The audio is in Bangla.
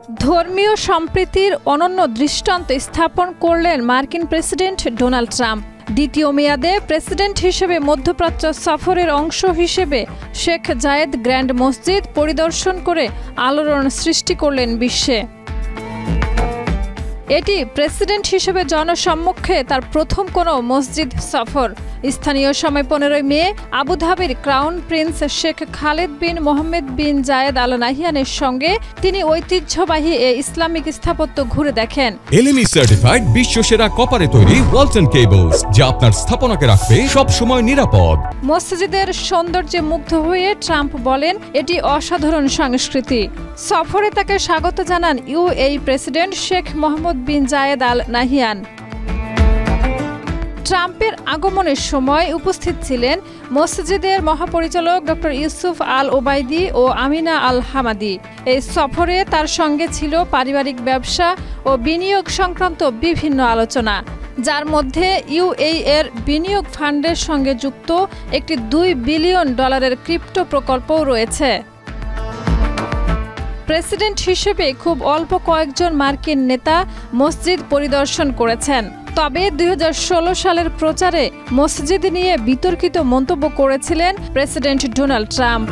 ধর্মীয় সম্প্রীতির অনন্য দৃষ্টান্ত স্থাপন করলেন মার্কিন প্রেসিডেন্ট ডোনাল্ড ট্রাম্প। দ্বিতীয় মেয়াদে প্রেসিডেন্ট হিসেবে মধ্যপ্রাচ্য সফরের অংশ হিসেবে শেখ জায়েদ গ্র্যান্ড মসজিদ পরিদর্শন করে আলোড়ন সৃষ্টি করলেন বিশ্বে। এটি প্রেসিডেন্ট হিসেবে জনসম্মুখে তার প্রথম কোনো মসজিদ সফর। স্থানীয় সময় 15 মে আবুধাবির ক্রাউন প্রিন্স শেখ খালেদ বিন মোহাম্মদ বিন জায়েদ আল নাহিয়ানের সঙ্গে তিনি ঐতিহ্যবাহী ইসলামিক স্থাপত্য ঘুরে দেখেন। এলএমই সার্টিফাইড বিশ্বসেরা কপারে তৈরি ওয়ালটন কেবলস, যা আপনার স্থাপনাকে রাখবে সব সময় নিরাপদ। মসজিদের সৌন্দর্যে মুগ্ধ হয়ে ট্রাম্প বলেন, এটি অসাধারণ সংস্কৃতি। সফরে তাকে স্বাগত জানান ইউএই প্রেসিডেন্ট শেখ মোহাম্মদ বিন জায়েদ আল নাহিয়ান। ট্রাম্পের আগমনের সময় উপস্থিত ছিলেন মসজিদের মহাপরিচালক ডক্টর ইউসুফ আল ওবায়দি ও আমিনা আল হামাদি। এই সফরে তার সঙ্গে ছিল পারিবারিক ব্যবসা ও বিনিয়োগ সংক্রান্ত বিভিন্ন আলোচনা, যার মধ্যে ইউএই এর বিনিয়োগ ফান্ডের সঙ্গে যুক্ত একটি $2 বিলিয়ন ক্রিপ্টো প্রকল্পও রয়েছে। প্রেসিডেন্ট হিসেবে খুব অল্প কয়েকজন মার্কিন নেতা মসজিদ পরিদর্শন করেছেন। তবে 2016 সালের প্রচারে মসজিদ নিয়ে বিতর্কিত মন্তব্য করেছিলেন প্রেসিডেন্ট ডোনাল্ড ট্রাম্প।